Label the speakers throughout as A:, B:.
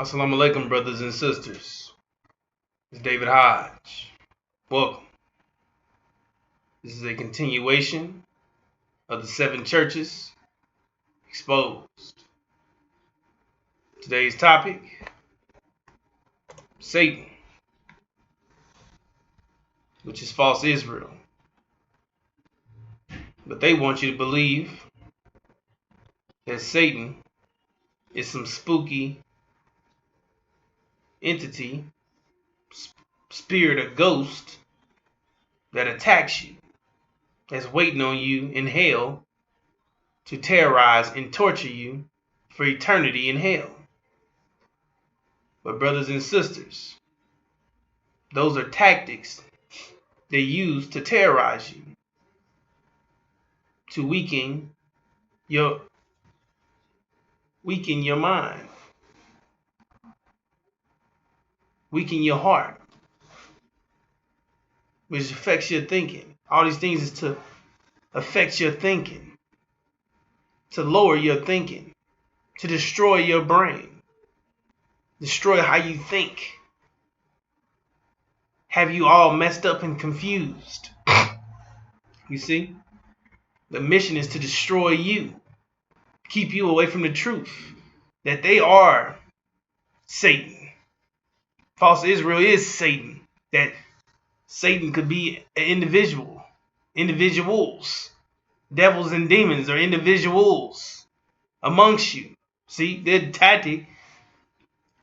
A: Assalamu alaikum, brothers and sisters. It's David Hodge. Welcome. This is a continuation of the 7 churches exposed. Today's topic, Satan, which is false Israel. But they want you to believe that Satan is some spooky entity, spirit or ghost that attacks you, that's waiting on you in hell to terrorize and torture you for eternity in hell. But brothers and sisters, those are tactics they use to terrorize you, to weaken your mind, weaken your heart, which affects your thinking. All these things is to affect your thinking, to lower your thinking, to destroy your brain, destroy how you think, have you all messed up and confused. You see, the mission is to destroy you, keep you away from the truth that they are Satan. False Israel is Satan. That Satan could be an individual, individuals. Devils and demons are individuals amongst you. See, their tactic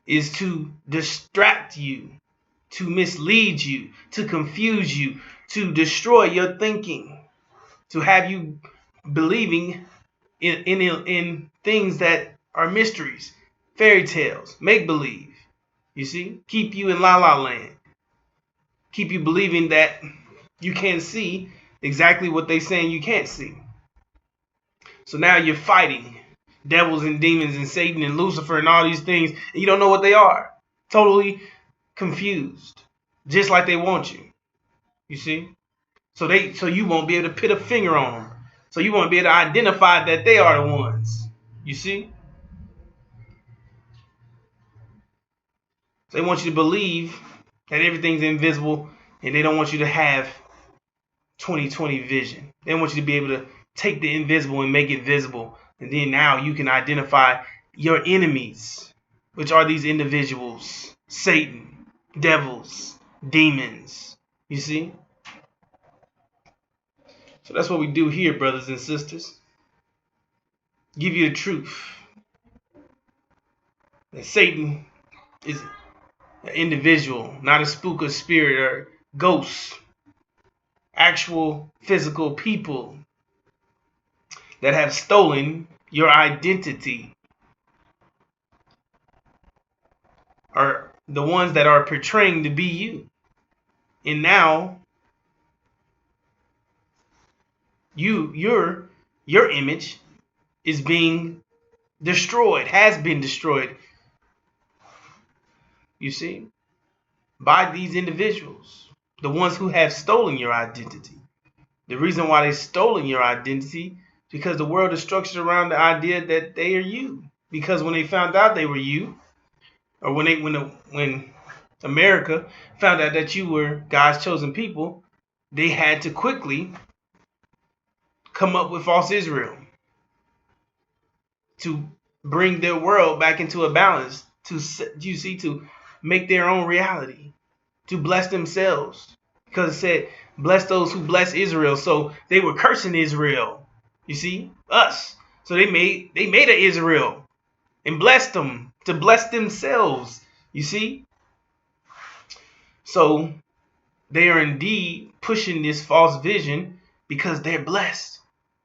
A: is to distract you, to mislead you, to confuse you, to destroy your thinking, to have you believing in things that are mysteries, fairy tales, make-believe. You see, keep you in la la land, keep you believing that you can't see exactly what they're saying you can't see. So now you're fighting devils and demons and Satan and Lucifer and all these things, and you don't know what they are. Totally confused, just like they want you. You see, so you won't be able to put a finger on them. So you won't be able to identify that they are the ones. You see, so they want you to believe that everything's invisible, and they don't want you to have 20/20 vision. They want you to be able to take the invisible and make it visible. And then now you can identify your enemies, which are these individuals, Satan, devils, demons. You see? So that's what we do here, brothers and sisters. Give you the truth. That Satan is an individual, not a spook or spirit or ghost. Actual physical people that have stolen your identity are the ones that are portraying to be you. And now your image is being destroyed, has been destroyed. You see, by these individuals, the ones who have stolen your identity. The reason why they've stolen your identity is because the world is structured around the idea that they are you. Because when they found out they were you, or when America found out that you were God's chosen people, they had to quickly come up with false Israel to bring their world back into a balance, to make their own reality, to bless themselves. Because it said, bless those who bless Israel. So they were cursing Israel. You see, us. So they made an Israel and blessed them to bless themselves. You see? So they are indeed pushing this false vision because they're blessed.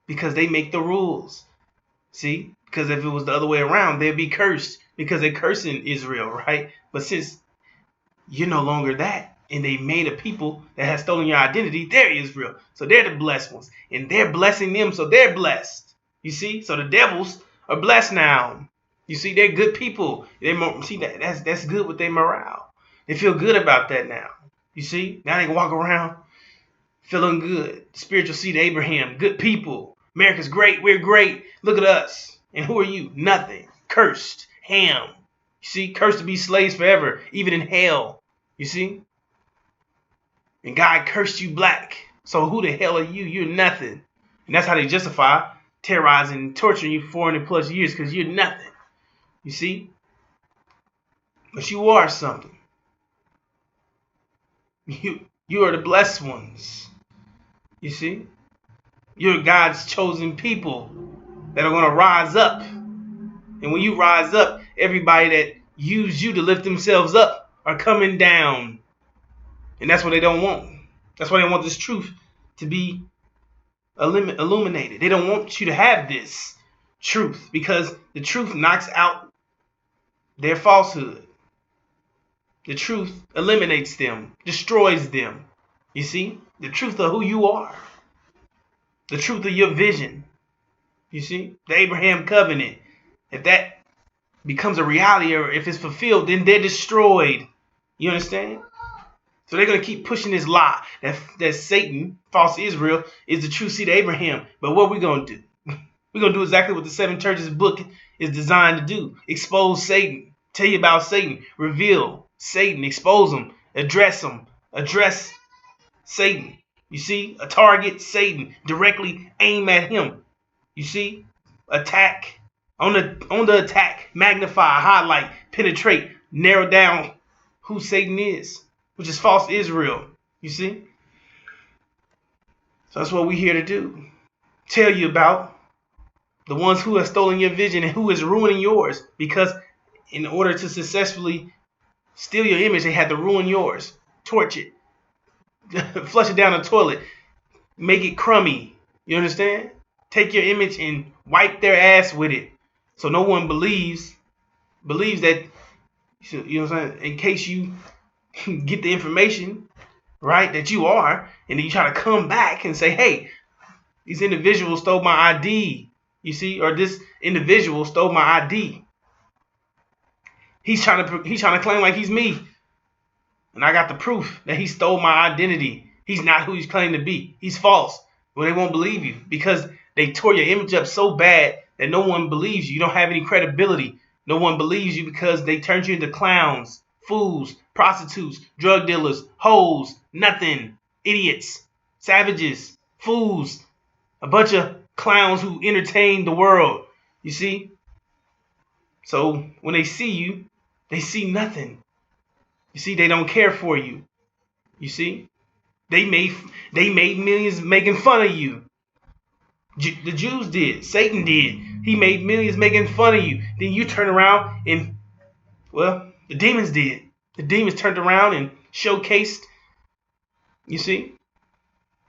A: Because they make the rules. See? Because if it was the other way around, they'd be cursed because they're cursing Israel, right? But since you're no longer that, and they made a people that has stolen your identity, they're Israel. So they're the blessed ones. And they're blessing them, so they're blessed. You see? So the devils are blessed now. You see, they're good people. That's good with their morale. They feel good about that now. You see? Now they can walk around feeling good. Spiritual seed of Abraham. Good people. America's great. We're great. Look at us. And who are you? Nothing. Cursed. Ham. You see, cursed to be slaves forever, even in hell. You see? And God cursed you black. So who the hell are you? You're nothing. And that's how they justify terrorizing and torturing you 400 plus years, because you're nothing. You see? But you are something. You are the blessed ones. You see? You're God's chosen people that are going to rise up. And when you rise up, everybody that used you to lift themselves up are coming down. And that's what they don't want. That's why they want this truth to be illuminated. They don't want you to have this truth, because the truth knocks out their falsehood. The truth eliminates them, destroys them. You see? The truth of who you are. The truth of your vision. You see? The Abraham covenant. If that becomes a reality, or if it's fulfilled, then they're destroyed. You understand? So they're going to keep pushing this lie that Satan, false Israel, is the true seed of Abraham. But what are we going to do? We're going to do exactly what the Seven Churches book is designed to do. Expose Satan. Tell you about Satan. Reveal Satan. Expose him. Address him. Address Satan. You see? A target Satan. Directly aim at him. You see? Attack. On the attack. Magnify. Highlight. Penetrate. Narrow down who Satan is, which is false Israel. You see? So that's what we're here to do. Tell you about the ones who have stolen your vision and who is ruining yours, because in order to successfully steal your image, they had to ruin yours, torch it, flush it down the toilet, make it crummy. You understand? Take your image and wipe their ass with it, so no one believes that, you know what I'm saying, in case you get the information right that you are, and then you try to come back and say, hey, these individuals stole my ID. You see, or this individual stole my ID. He's trying to claim like he's me, and I got the proof that he stole my identity. He's not who he's claiming to be. He's false. Well, they won't believe you because they tore your image up so bad that no one believes you. You don't have any credibility. No one believes you because they turned you into clowns, fools, prostitutes, drug dealers, hoes, nothing, idiots, savages, fools, a bunch of clowns who entertain the world. You see? So when they see you, they see nothing. You see, they don't care for you. You see? They made millions making fun of you. The Jews did. Satan did. He made millions making fun of you. Then you turn around and, well, the demons did. The demons turned around and showcased, you see?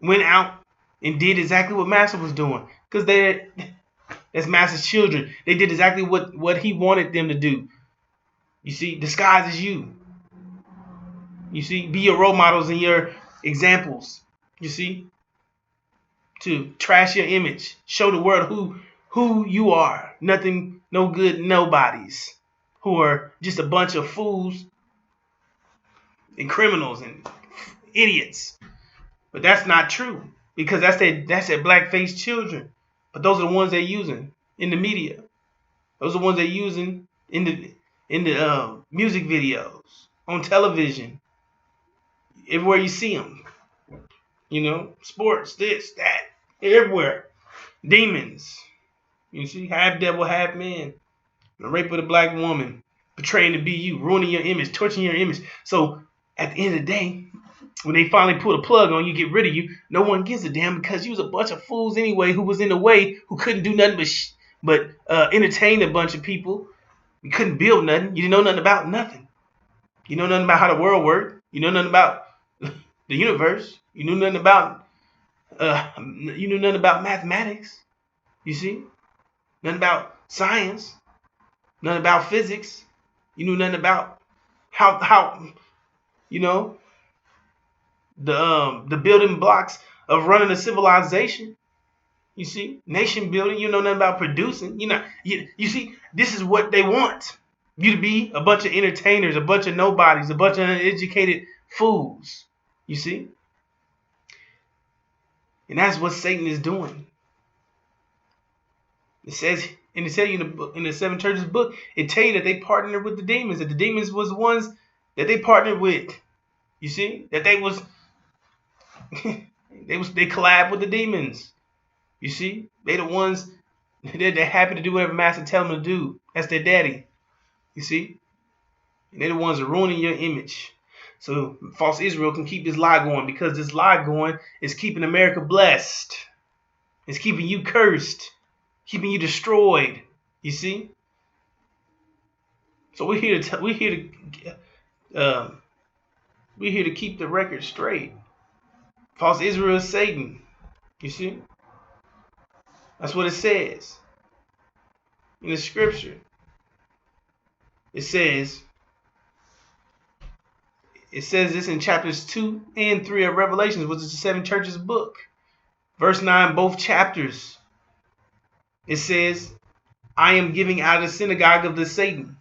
A: Went out and did exactly what Master was doing. Because that's Master's children. They did exactly what he wanted them to do. You see, disguise as you. You see, be your role models and your examples. You see, to trash your image, show the world who you are. Nothing, no good, nobodies, who are just a bunch of fools and criminals and idiots. But that's not true, because that's their black-faced children. But those are the ones they're using in the media. Those are the ones they're using in the music videos, on television, everywhere you see them. You know, sports, this, that, everywhere. Demons. You see, half devil, half man. The rape of a black woman, betraying to be you, ruining your image, torching your image. So at the end of the day, when they finally pull a plug on you, get rid of you, no one gives a damn, because you was a bunch of fools anyway who was in the way, who couldn't do nothing but entertain a bunch of people. You couldn't build nothing. You didn't know nothing about nothing. You know nothing about how the world worked. You know nothing about the universe. You knew nothing about mathematics. You see, nothing about science. Nothing about physics. You knew nothing about how you know the building blocks of running a civilization. You see, nation building. You know nothing about producing. You see, this is what they want you to be: a bunch of entertainers, a bunch of nobodies, a bunch of uneducated fools. You see, and that's what Satan is doing. It says And it tell you in the book, in the seven churches book, it tell you that they partnered with the demons, that the demons was the ones that they partnered with. You see? That they was they collab with the demons. You see? They the ones they're happy to do whatever master tell them to do. That's their daddy. You see? And they're the ones that are ruining your image. So false Israel can keep this lie going, because this lie going is keeping America blessed. It's keeping you cursed, keeping you destroyed. You see? So we're here to keep the record straight. False Israel is Satan. You see? That's what it says in the scripture. It says this in chapters 2 and 3 of Revelations, which is the seven churches book. Verse 9, both chapters. It says, I am giving out of the synagogue of the Satan,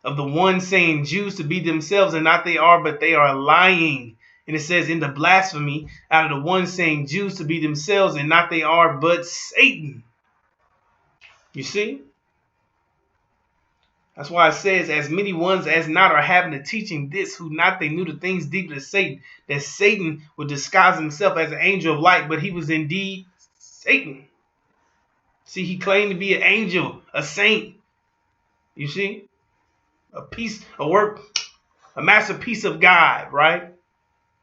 A: of the one saying Jews to be themselves, and not they are, but they are lying. And it says, in the blasphemy, out of the one saying Jews to be themselves, and not they are, but Satan. You see? That's why it says, as many ones as not are having the teaching this, who not they knew the things deeply of Satan, that Satan would disguise himself as an angel of light, but he was indeed Satan. See, he claimed to be an angel, a saint. You see? A masterpiece of God, right?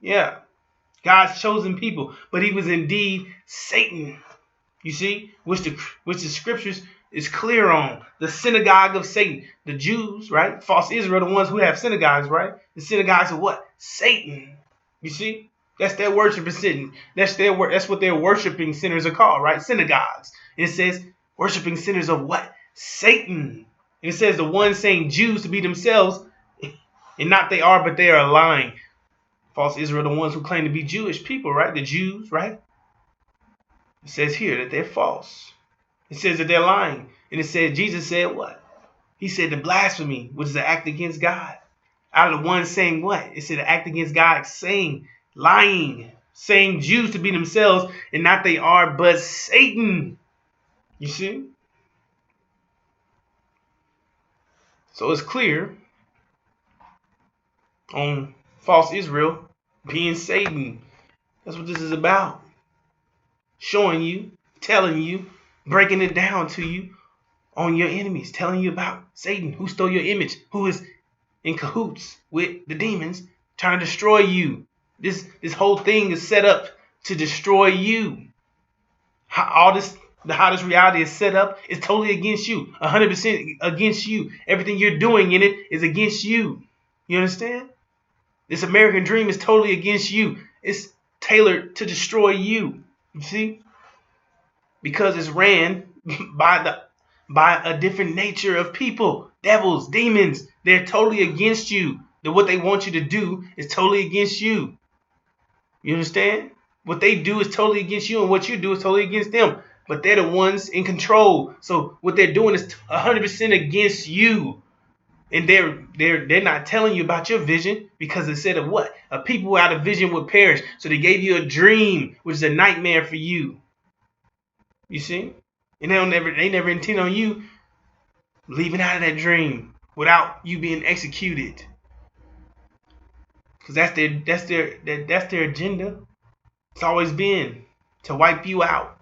A: Yeah. God's chosen people. But he was indeed Satan. You see? Which the scriptures is clear on. The synagogue of Satan. The Jews, right? False Israel, the ones who have synagogues, right? The synagogues of what? Satan. You see? That's their worshiping Satan. That's what their worshiping centers are called, right? Synagogues. And it says worshiping centers of what? Satan. And it says the ones saying Jews to be themselves, and not they are, but they are lying. False Israel, the ones who claim to be Jewish people, right? The Jews, right? It says here that they're false. It says that they're lying. And it said, Jesus said what? He said the blasphemy, which is an act against God. Out of the one saying what? It said an act against God, saying, lying, saying Jews to be themselves, and not they are, but Satan. You see? So it's clear on false Israel being Satan. That's what this is about. Showing you, telling you, breaking it down to you on your enemies, telling you about Satan, who stole your image, who is in cahoots with the demons, trying to destroy you. This whole thing is set up to destroy you. How this reality is set up is totally against you, 100% against you. Everything you're doing in it is against you. You understand? This American dream is totally against you. It's tailored to destroy you. You see? Because it's ran by a different nature of people, devils, demons. They're totally against you. What they want you to do is totally against you. You understand? What they do is totally against you, and what you do is totally against them. But they're the ones in control. So what they're doing is 100% against you. And they're not telling you about your vision, because it said of what? A people without a vision would perish. So they gave you a dream, which is a nightmare for you. You see? And they never intend on you leaving out of that dream without you being executed. Because that's their agenda. It's always been to wipe you out.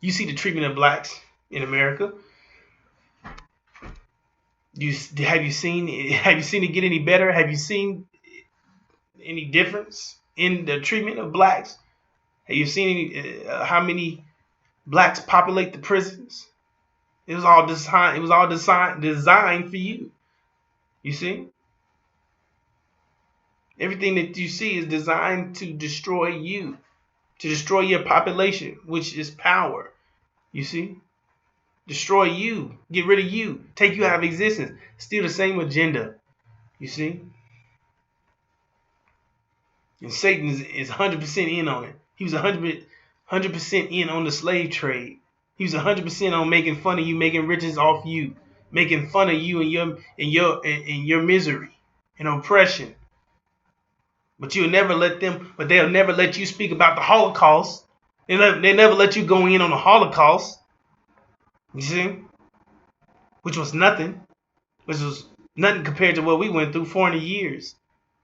A: You see the treatment of blacks in America. Have you seen it get any better? Have you seen any difference in the treatment of blacks? Have you seen how many blacks populate the prisons? It was all designed. It was all designed for you. You see, everything that you see is designed to destroy you, to destroy your population, which is power. You see, destroy you, get rid of you, take you out of existence. Still the same agenda. You see, and Satan is 100% in on it. He was 100% in on the slave trade. He was 100% on making fun of you, making riches off you, making fun of you and your misery and oppression. But they'll never let you speak about the Holocaust. They never let you go in on the Holocaust. You see? which was nothing, compared to what we went through 400 years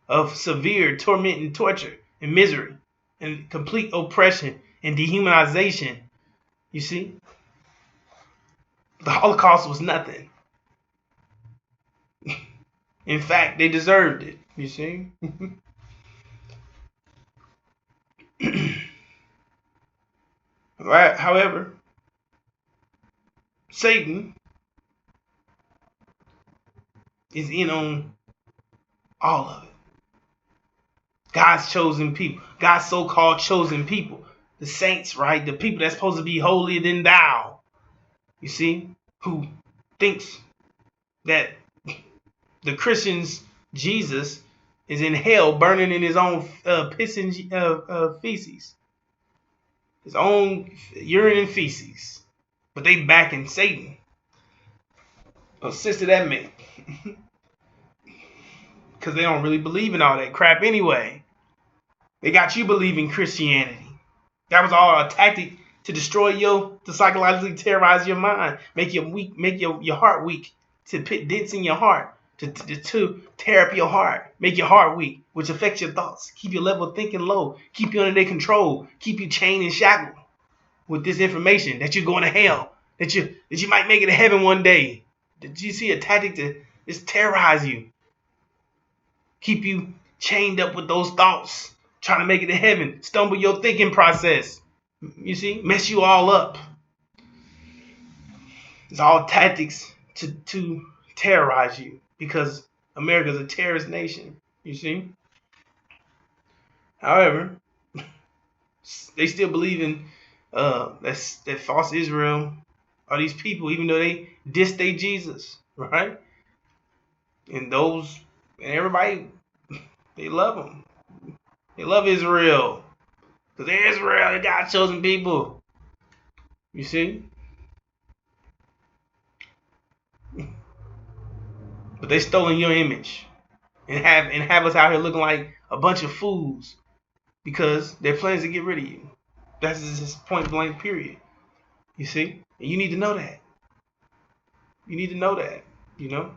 A: of severe torment and torture and misery and complete oppression and dehumanization. You see? The Holocaust was nothing. In fact, they deserved it. You see? Right. However, Satan is in on all of it. God's chosen people, God's so-called chosen people, the saints, right? The people that's supposed to be holier than thou. You see? Who thinks that the Christian's Jesus is in hell burning in his own piss and feces. His own urine and feces. But they backing Satan. What sense did that make? Because they don't really believe in all that crap anyway. They got you believing Christianity. That was all a tactic to destroy to psychologically terrorize your mind, make you weak, make your heart weak, to put dents in your heart, to tear up your heart, make your heart weak, which affects your thoughts, keep your level of thinking low, keep you under their control, keep you chained and shackled with this information that you're going to hell, that you might make it to heaven one day. Did you see a tactic to just terrorize you? Keep you chained up with those thoughts, trying to make it to heaven, stumble your thinking process. You see, mess you all up. It's all tactics to terrorize you because America's a terrorist nation. You see? However, they still believe in that false Israel are these people, even though they diss their Jesus, right? And everybody, they love them. They love Israel. Because they're Israel, they're God's chosen people. You see? But they stolen your image and have us out here looking like a bunch of fools because their plans to get rid of you. That's just point blank period. You see? And you need to know that. You need to know that, you know?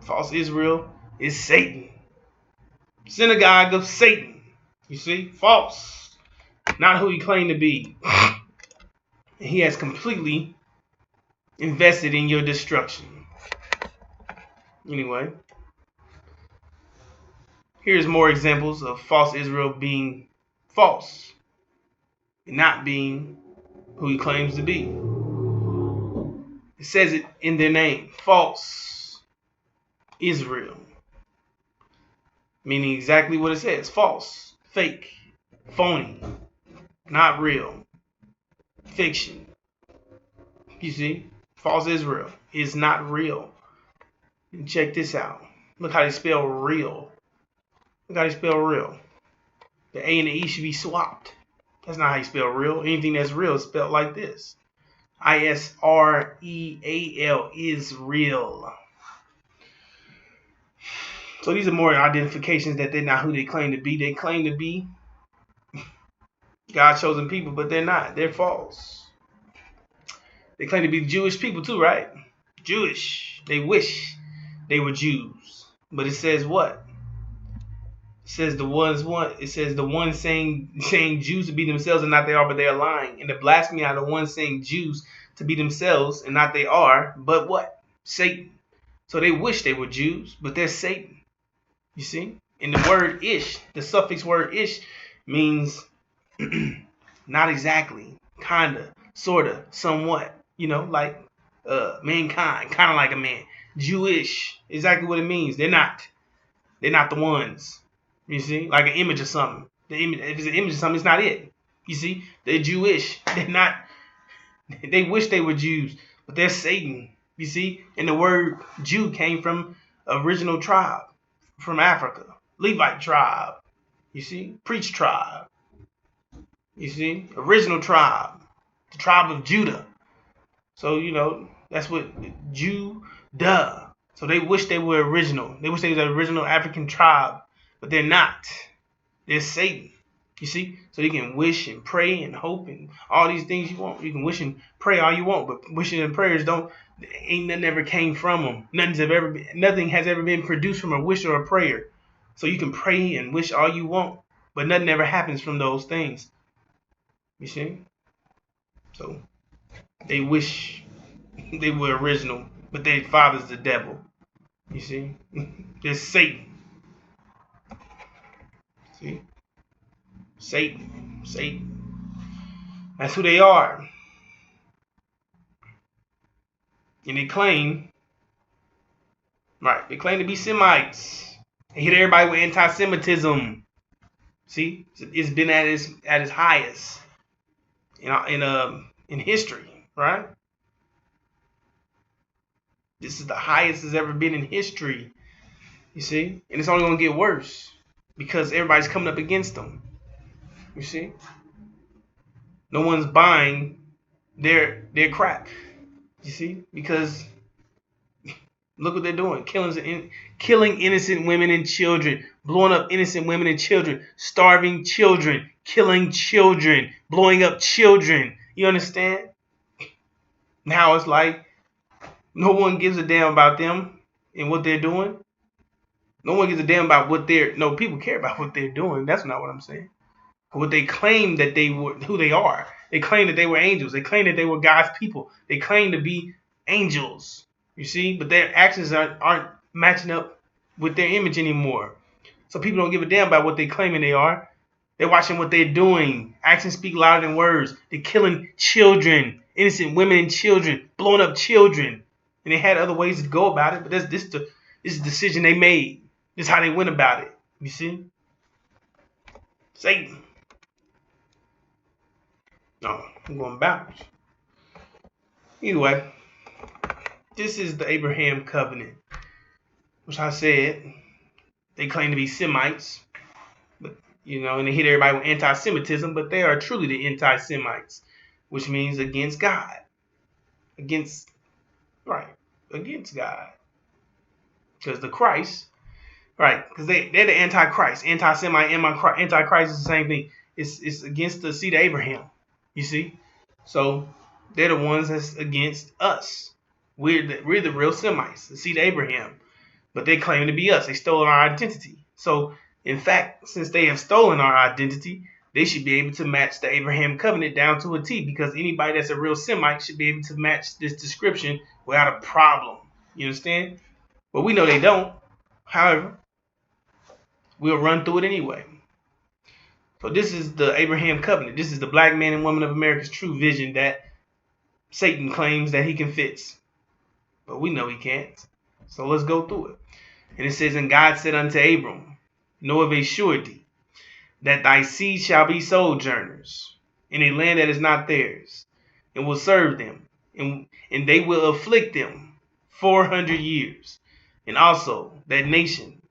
A: False Israel is Satan. Synagogue of Satan. You see? False. Not who he claimed to be. He has completely invested in your destruction. Anyway, here's more examples of false Israel being false and not being who he claims to be. It says it in their name, false Israel, meaning exactly what it says, false, fake, phony, not real, fiction. You see, false Israel is not real. And check this out. Look how they spell real. Look how they spell real. The A and the E should be swapped. That's not how you spell real. Anything that's real is spelled like this. Israel is real. So these are more identifications that they're not who they claim to be. They claim to be God's chosen people, but they're not. They're false. They claim to be Jewish people too, right? Jewish. They wish they were Jews. But it says what? It says the one saying Jews to be themselves and not they are, but they are lying. And the blasphemy are the ones saying Jews to be themselves and not they are, but what? Satan. So they wish they were Jews, but they're Satan. You see? And the word ish, the suffix word ish, means not exactly, kinda, sorta, somewhat, like mankind, kinda like a man. Jewish, exactly what it means. They're not the ones. You see? Like an image of something. If it's an image of something, it's not it. You see? They're Jewish. They're not. They wish they were Jews, but they're Satan. You see? And the word Jew came from original tribe from Africa. Levite tribe. You see? Priest tribe. You see? Original tribe. The tribe of Judah. So, that's what Judah. So they wish they were original. They wish they were the original African tribe, but they're not. They're Satan. You see? So you can wish and pray and hope and all these things you want. You can wish and pray all you want, but wishing and prayers ain't nothing ever came from them. Nothing has ever been produced from a wish or a prayer. So you can pray and wish all you want, but nothing ever happens from those things. You see? So they wish they were original, but their father's the devil. You see? There's Satan. See? Satan. That's who they are. And they claim to be Semites. They hit everybody with anti-Semitism. See? It's been at its highest in history, right? This is the highest it's ever been in history. You see? And it's only going to get worse because everybody's coming up against them. You see? No one's buying their crap. You see? Because look what they're doing. Killing innocent women and children. Blowing up innocent women and children. Starving children. Killing children. Blowing up children. You understand? Now it's like no one gives a damn about them and what they're doing. No one gives a damn about people care about what they're doing. That's not what I'm saying. What they claim that they were, who they are. They claim that they were angels. They claim that they were God's people. They claim to be angels. You see? But their actions aren't matching up with their image anymore. So people don't give a damn about what they claiming they are. They're watching what they're doing. Actions speak louder than words. They're killing children, innocent women and children, blowing up children. And they had other ways to go about it, but this is the decision they made. This is how they went about it. You see? Satan. No, I'm going backwards. Either way, this is the Abraham covenant, which I said they claim to be Semites, but and they hit everybody with anti-Semitism, but they are truly the anti-Semites, which means against God, against God, because the Christ, right? Because they're the anti-Christ, anti-Semite, anti-Christ is the same thing. It's against the seed of Abraham. You see, so they're the ones that's against us. We're the real Semites, the seed of Abraham, but they claim to be us. They stole our identity. So, in fact, since they have stolen our identity, they should be able to match the Abraham covenant down to a T, because anybody that's a real Semite should be able to match this description without a problem. You understand? But we know they don't. However, we'll run through it anyway. So this is the Abraham covenant. This is the black man and woman of America's true vision that Satan claims that he can fix. But we know he can't. So let's go through it. And it says, And God said unto Abram, Know of a surety that thy seed shall be sojourners in a land that is not theirs, and will serve them, and they will afflict them 400 years. And also that nation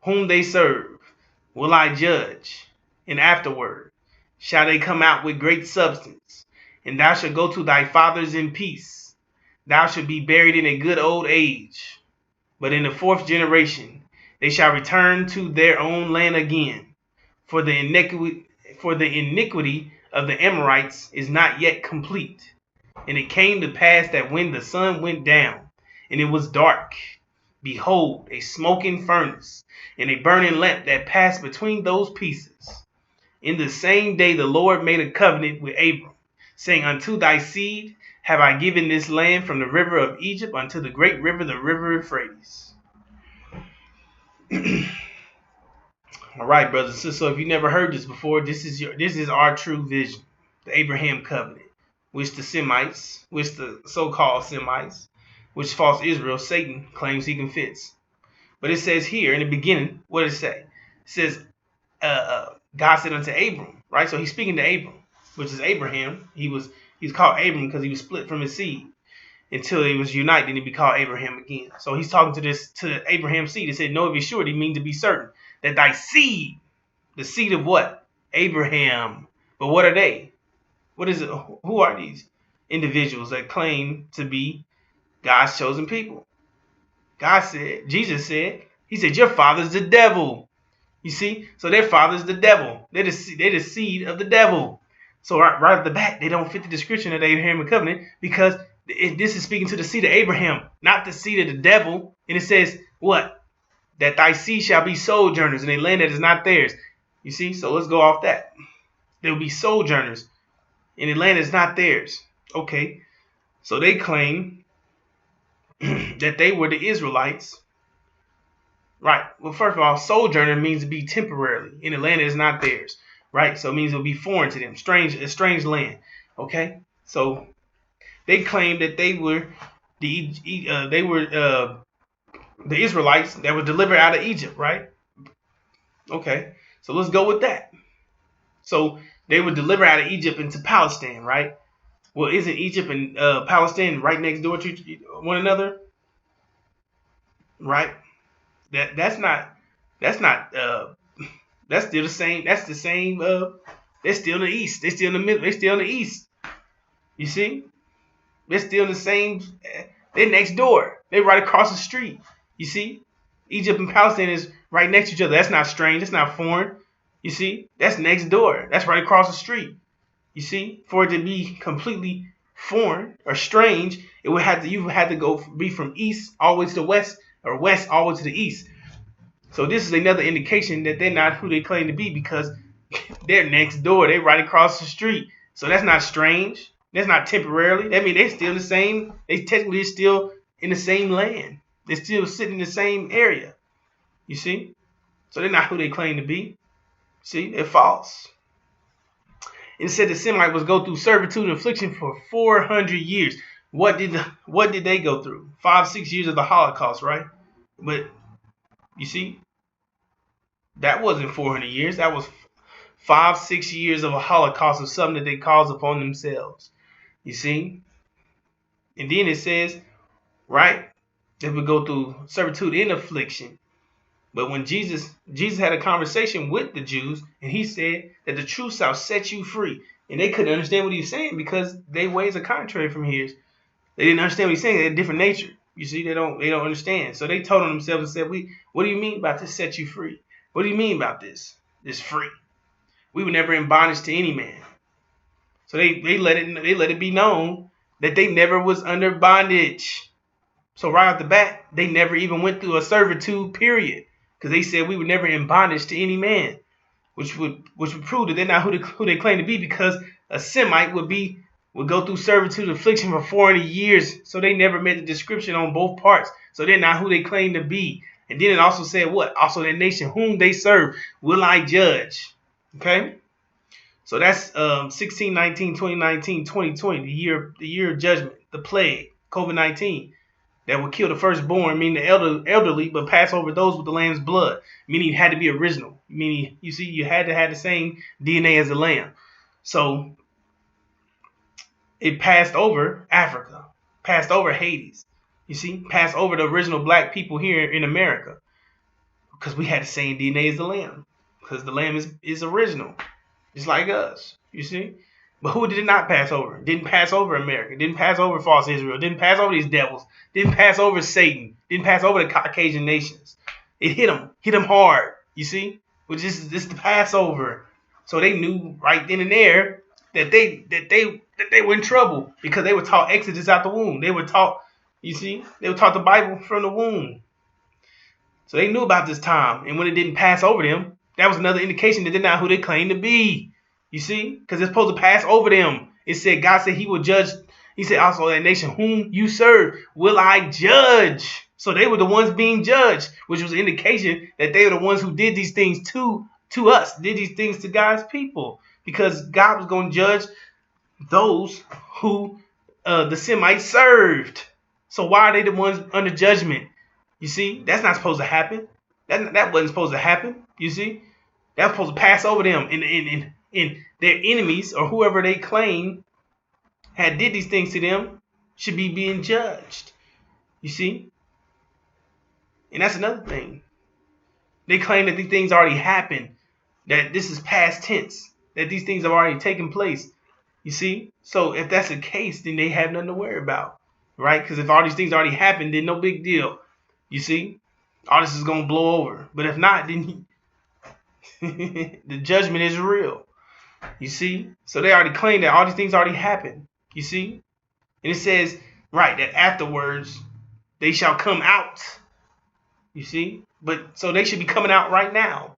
A: whom they serve will I judge, and afterward shall they come out with great substance, and thou shalt go to thy fathers in peace. Thou shalt be buried in a good old age. But in the fourth generation they shall return to their own land again, for the iniquity of the Amorites is not yet complete. And it came to pass that when the sun went down, and it was dark, behold, a smoking furnace, and a burning lamp that passed between those pieces. In the same day the Lord made a covenant with Abram, saying, Unto thy seed have I given this land from the river of Egypt unto the great river, the river Euphrates. All right, brothers and sisters. So if you never heard this before, this is our true vision, the Abraham covenant, which the so-called Semites, which false Israel, Satan, claims he can fix. But it says here in the beginning, what does it say? It says, God said unto Abram, right? So he's speaking to Abram, which is Abraham. He's called Abram because he was split from his seed until he was united, and he be called Abraham again. So he's talking to Abraham's seed. It said, Know of a surety, mean to be certain, that thy seed, the seed of what? Abraham. But what are they? What is it? Who are these individuals that claim to be God's chosen people? Jesus said, He said, your father's the devil. You see? So their father's the devil. They're the seed of the devil. So right at the back, they don't fit the description of the Abrahamic covenant because this is speaking to the seed of Abraham, not the seed of the devil. And it says, what? That thy seed shall be sojourners in a land that is not theirs. You see? So let's go off that. They will be sojourners in a land that's not theirs. Okay. So they claim that they were the Israelites. Right. Well, first of all, sojourner means to be temporarily in a land that is not theirs. Right. So it means it'll be foreign to them, a strange land. Okay. So they claim that they were the Israelites that were delivered out of Egypt. Right. Okay. So let's go with that. So they were delivered out of Egypt into Palestine. Right. Well, isn't Egypt and Palestine right next door to one another? Right. That's not that's still the same. That's the same. They're still in the east. They're still in the middle. They're still in the east. You see, they're still in the same. They're next door. They're right across the street. You see, Egypt and Palestine is right next to each other. That's not strange. That's not foreign. You see, that's next door. That's right across the street. You see, for it to be completely foreign or strange, you would have to be from east all the way to the west or west all the way to the east. So this is another indication that they're not who they claim to be because they're next door. They're right across the street. So that's not strange. That's not temporarily. I mean, they're still the same. They technically are still in the same land. They're still sitting in the same area. You see? So they're not who they claim to be. See? They're false. It said the Semites was go through servitude and affliction for 400 years. What did they go through? 5-6 years of the Holocaust, right? But you see, that wasn't 400 years. That was 5-6 years of a Holocaust of something that they caused upon themselves. You see? And then it says, right, they would go through servitude and affliction. But when Jesus had a conversation with the Jews, and he said that the truth shall set you free. And they couldn't understand what he was saying because their ways are contrary from his. They didn't understand what he's saying. They had a different nature. You see, they don't understand. So they told on themselves and said, what do you mean about this set you free? What do you mean about this? This free. We were never in bondage to any man. So they let it be known that they never was under bondage. So right off the bat, they never even went through a servitude period. Because they said we were never in bondage to any man. Which would prove that they're not who they claim to be, because a Semite would go through servitude and affliction for 400 years. So they never met the description on both parts. So they're not who they claim to be. And then it also said what? Also that nation whom they serve will I judge. Okay? So that's 1619, 2019, 2020, the year of judgment, the plague, COVID-19, that would kill the firstborn, meaning the elderly, but pass over those with the lamb's blood, meaning it had to be original. Meaning, you see, you had to have the same DNA as the lamb. So it passed over Africa, passed over Hades, you see, passed over the original black people here in America, because we had the same DNA as the lamb, because the lamb is original. Just like us, you see. But who did it not pass over? Didn't pass over America. Didn't pass over false Israel. Didn't pass over these devils. Didn't pass over Satan. Didn't pass over the Caucasian nations. It hit them hard, you see. Which is this the Passover. So they knew right then and there that they were in trouble, because they were taught Exodus out the womb. They were taught, you see, they were taught the Bible from the womb. So they knew about this time, and when it didn't pass over them, that was another indication that they're not who they claim to be. You see? Because it's supposed to pass over them. It said, God said he will judge. He said also that nation whom you serve will I judge. So they were the ones being judged, which was an indication that they were the ones who did these things to us, did these things to God's people. Because God was going to judge those who the Semites served. So why are they the ones under judgment? You see? That's not supposed to happen. That wasn't supposed to happen. You see? That was supposed to pass over them. And their enemies, or whoever they claim had did these things to them, should be being judged. You see? And that's another thing. They claim that these things already happened. That this is past tense. That these things have already taken place. You see? So if that's the case, then they have nothing to worry about. Right? Because if all these things already happened, then no big deal. You see? All this is going to blow over. But if not, then The judgment is real. You see? So they already claim that all these things already happened. You see? And it says, right, that afterwards they shall come out. You see? But so they should be coming out right now.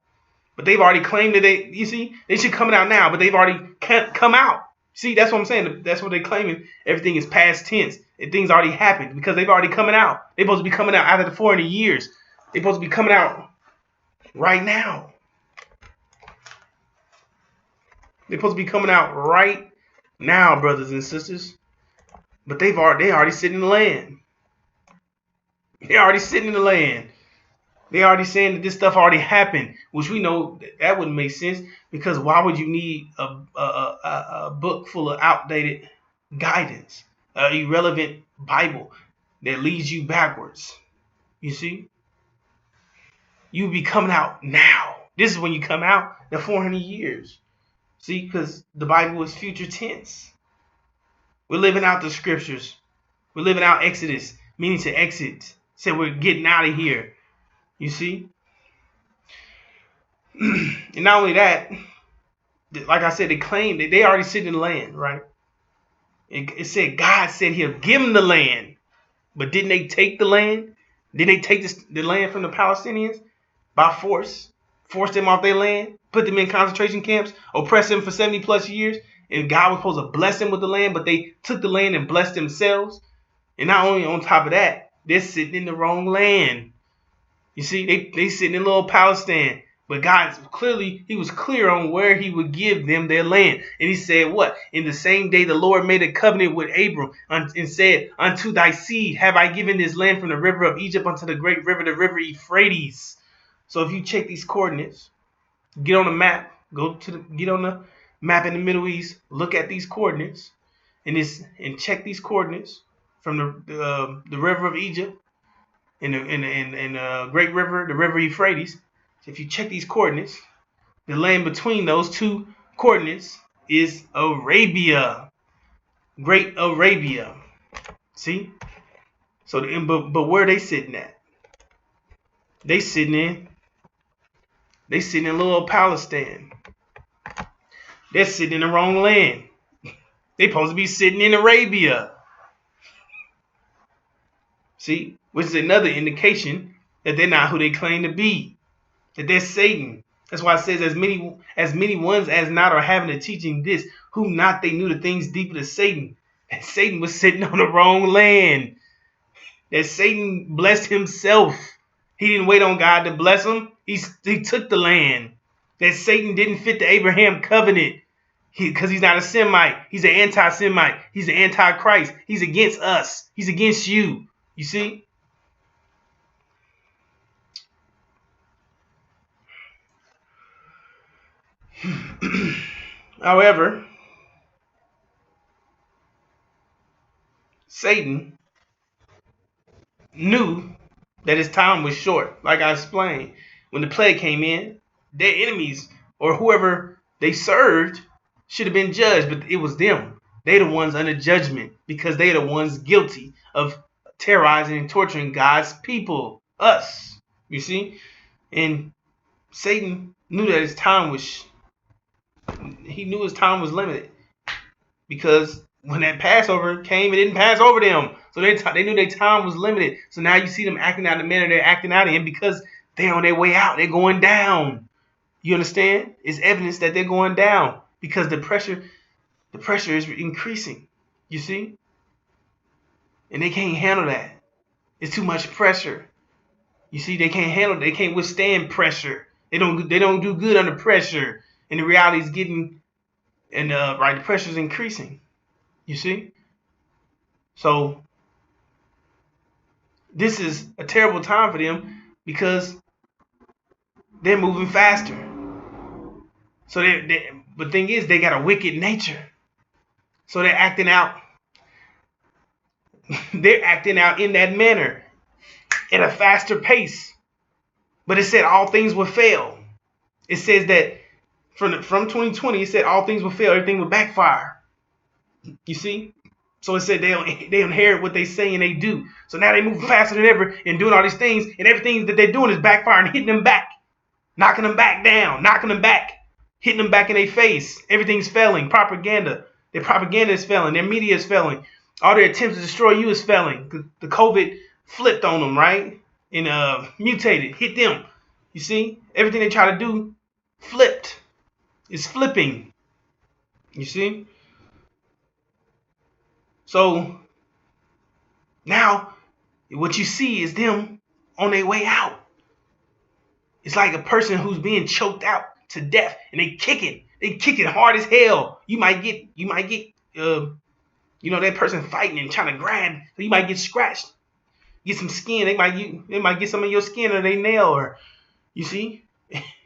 A: But they've already claimed that you see, they should coming out now, but they've already come out. See, that's what I'm saying. That's what they're claiming. Everything is past tense. And things already happened because they've already coming out. They're supposed to be coming out after the 400 years. They're supposed to be coming out right now. They're supposed to be coming out right now, brothers and sisters. But they already sitting in the land. They're already sitting in the land. They already saying that this stuff already happened, which we know that wouldn't make sense because why would you need a book full of outdated guidance, an irrelevant Bible that leads you backwards? You see, you be coming out now. This is when you come out. The 400 years. See, because the Bible is future tense. We're living out the scriptures. We're living out Exodus, meaning to exit. Say we're getting out of here. You see? And not only that, like I said, they claim that they already sit in the land, right? It said God said he'll give them the land. But didn't they take the land? Didn't they take the land from the Palestinians by force? Force them off their land? Put them in concentration camps? Oppress them for 70 plus years? And God was supposed to bless them with the land, but they took the land and blessed themselves. And not only on top of that, they're sitting in the wrong land. You see, they sitting in little Palestine. But God he was clear on where he would give them their land. And he said what? In the same day the Lord made a covenant with Abram and said, unto thy seed have I given this land from the river of Egypt unto the great river, the river Euphrates. So if you check these coordinates, get on the map, get on the map in the Middle East, look at these coordinates, and check these coordinates from the river of Egypt and the great river, the river Euphrates. So if you check these coordinates, the land between those two coordinates is Arabia, Great Arabia. See? So, but where are they sitting at? They sitting in little Palestine. They're sitting in the wrong land. They're supposed to be sitting in Arabia. See? Which is another indication that they're not who they claim to be. That they're Satan. That's why it says as many ones as not are having a teaching this, who not they knew the things deeper to Satan. And Satan was sitting on the wrong land. That Satan blessed himself. He didn't wait on God to bless him. He took the land. That Satan didn't fit the Abraham covenant. Because he's not a Semite. He's an anti-Semite. He's an anti-Christ. He's against us. He's against you. You see? However, Satan knew that his time was short. Like I explained, when the plague came in, their enemies or whoever they served should have been judged, but it was them. They the ones under judgment because they the ones guilty of terrorizing and torturing God's people, us. You see? And Satan knew that his time was limited because when that Passover came, it didn't pass over them. So they knew their time was limited. So now you see them acting out the manner they're acting out in because they're on their way out. They're going down. You understand? It's evidence that they're going down because the pressure is increasing. You see? And they can't handle that. It's too much pressure. You see, they can't handle it. They can't withstand pressure. They don't do good under pressure. And the reality is getting, and the pressure is increasing. You see? So this is a terrible time for them because they're moving faster. So but the thing is, they got a wicked nature. So they're acting out. They're acting out in that manner at a faster pace. But it said all things will fail. It says that from 2020, it said all things will fail. Everything will backfire. You see? So it said they inherit what they say and they do. So now they move faster than ever and doing all these things. And everything that they're doing is backfiring, hitting them back. knocking them back down, knocking them back, hitting them back in their face. Everything's failing. Propaganda. Their propaganda is failing. Their media is failing. All their attempts to destroy you is failing. The COVID flipped on them, right? And mutated, hit them. You see? Everything they try to do flipped. It's flipping. You see? So now what you see is them on their way out. It's like a person who's being choked out to death and they kick it hard as hell. You might get that person fighting and trying to grab, so you might get scratched, get some skin. They might get some of your skin or their nail, or you see,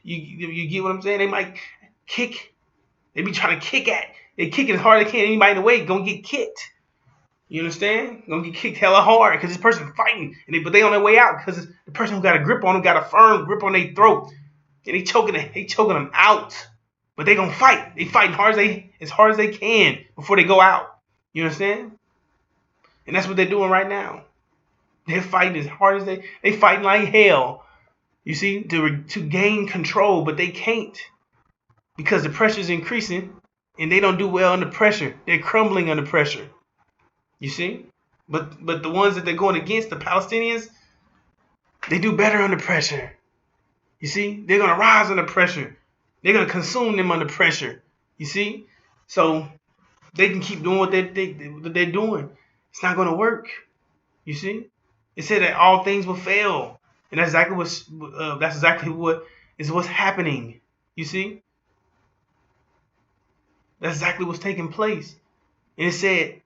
A: you get what I'm saying? They might kick. They be trying to they kick it as hard as they can. Anybody in the way gonna get kicked. You understand? Gonna get kicked hella hard because this person fighting, but they on their way out because the person who got a grip on them got a firm grip on their throat, and they choking them out. But they gonna fight. They fighting as hard as they can before they go out. You understand? And that's what they're doing right now. They're fighting as hard as they fighting like hell. You see, to gain control, but they can't because the pressure is increasing, and they don't do well under pressure. They're crumbling under pressure. You see? But the ones that they're going against, the Palestinians, they do better under pressure. You see? They're going to rise under pressure. They're going to consume them under pressure. You see? So they can keep doing what they're doing. It's not going to work. You see? It said that all things will fail. And that's exactly what's happening. You see? That's exactly what's taking place. And it said,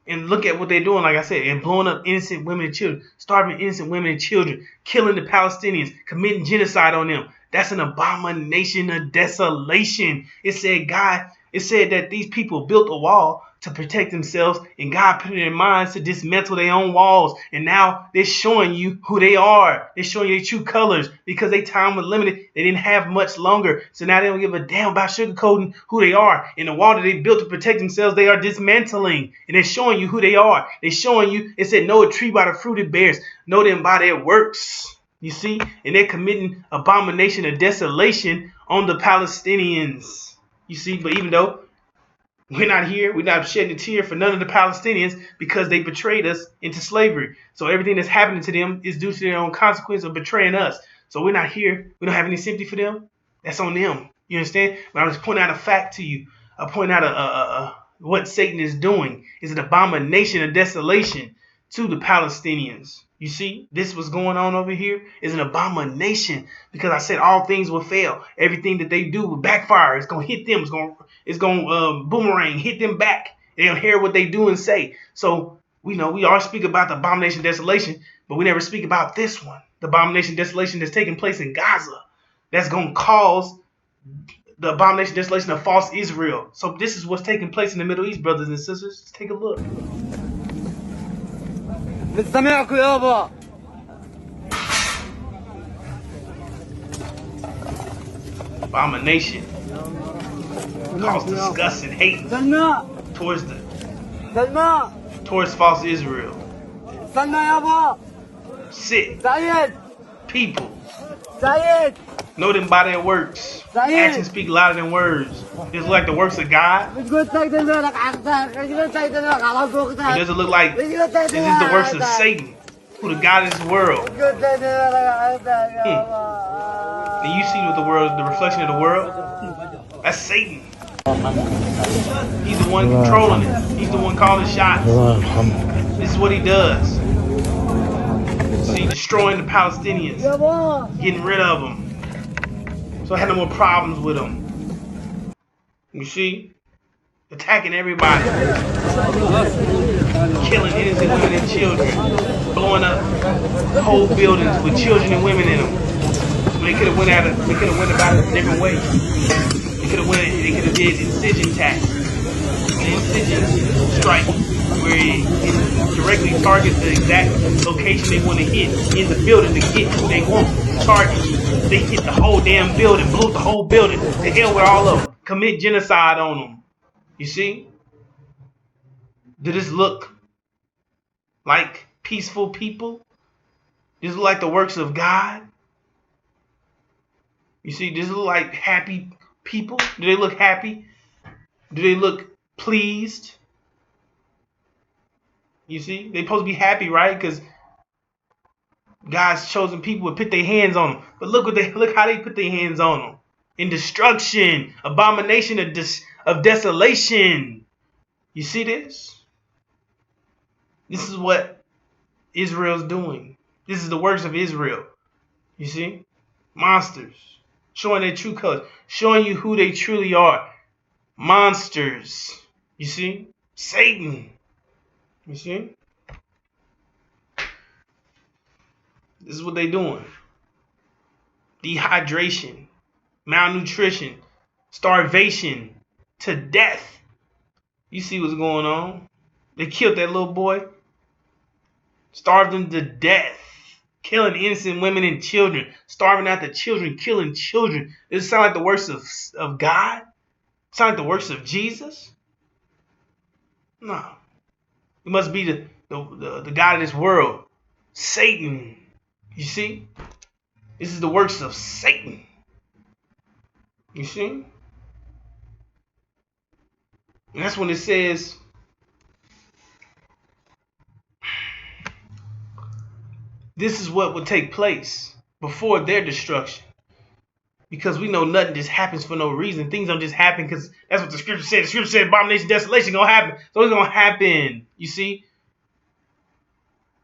A: and look at what they're doing, like I said, and blowing up innocent women and children, starving innocent women and children, killing the Palestinians, committing genocide on them. That's an abomination of desolation. It said that these people built a wall to protect themselves, and God put it in their minds to dismantle their own walls. And now they're showing you who they are. They're showing you their true colors because their time was limited. They didn't have much longer. So now they don't give a damn about sugarcoating who they are. And the wall that they built to protect themselves, they are dismantling. And they're showing you who they are. They're showing you, it said, know a tree by the fruit it bears. Know them by their works. You see? And they're committing abomination of desolation on the Palestinians. You see? But even though we're not shedding a tear for none of the Palestinians because they betrayed us into slavery. So everything that's happening to them is due to their own consequence of betraying us. So we're not here. We don't have any sympathy for them. That's on them. You understand? But I'm just pointing out a fact to you. I point out what Satan is doing is an abomination of desolation to the Palestinians. You see, this what's going on over here is an abomination because I said all things will fail. Everything that they do will backfire. It's gonna hit them. It's gonna boomerang, hit them back. They don't hear what they do and say. So we always speak about the abomination of desolation, but we never speak about this one, the abomination of desolation that's taking place in Gaza. That's gonna cause the abomination of desolation of false Israel. So this is what's taking place in the Middle East, brothers and sisters. Let's take a look.
B: بنسمعكم يابا.
A: Abomination cause disgust and hate towards false Israel. Sick people. Know them by their works. Actions speak louder than words. Does it look like the works of God? Or does it look like is this the works of Satan, who the God of this world? And you see what the reflection of the world? That's Satan. He's the one controlling it. He's the one calling shots. This is what he does. See, destroying the Palestinians, getting rid of them. So I had no more problems with them. You see? Attacking everybody. Killing innocent women and children. Blowing up whole buildings with children and women in them. So they could have went about it a different way. They could have did incision attacks. The incision strike, where it directly targets the exact location they want to hit in the building to get who they want to target. They hit the whole damn building, blew the whole building. The hell with all of them. Commit genocide on them. You see? Did this look like peaceful people? Does it look like the works of God? You see, does it look like happy people? Do they look happy? Do they look pleased? You see, they supposed to be happy, right? Because God's chosen people would put their hands on them. But look how they put their hands on them. In destruction, abomination of desolation. You see this? This is what Israel's doing. This is the works of Israel. You see? Monsters. Showing their true colors. Showing you who they truly are. Monsters. You see? Satan. You see? This is what they're doing. Dehydration. Malnutrition. Starvation. To death. You see what's going on? They killed that little boy. Starved him to death. Killing innocent women and children. Starving out the children. Killing children. Does it sound like the works of God? Sound like the works of Jesus? No. It must be the God of this world. Satan. You see? This is the works of Satan. You see? And that's when it says, this is what would take place before their destruction. Because we know nothing just happens for no reason. Things don't just happen because that's what the scripture said. The scripture said abomination, desolation going to happen. So it's going to happen. You see?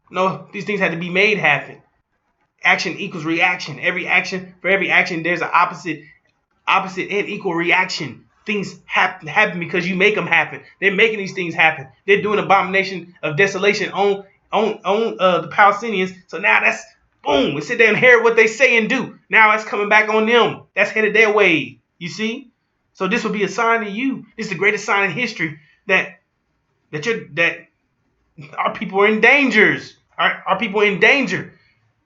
A: No, these things had to be made happen. Action equals reaction. For every action, there's an opposite and equal reaction. Things happen because you make them happen. They're making these things happen. They're doing abomination of desolation on the Palestinians. So now that's boom. We sit there and hear what they say and do. Now it's coming back on them. That's headed their way. You see? So this will be a sign to you. This is the greatest sign in history that our people are in dangers. Our people are in danger.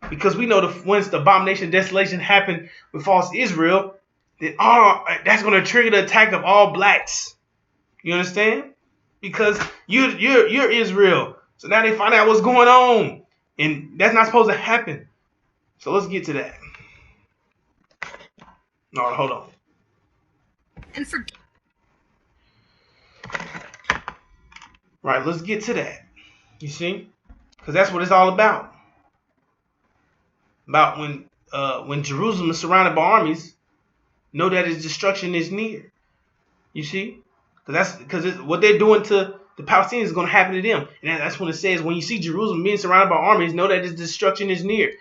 A: Because we know once the abomination of desolation happened with false Israel, that's going to trigger the attack of all blacks. You understand? Because you're Israel. So now they find out what's going on. And that's not supposed to happen. So let's get to that. No, hold on. Right, let's get to that. You see? Because that's what it's all about. About when Jerusalem is surrounded by armies, know that its destruction is near. You see? Because what they're doing to the Palestinians is going to happen to them. And that's when it says, when you see Jerusalem being surrounded by armies, know that its destruction is near.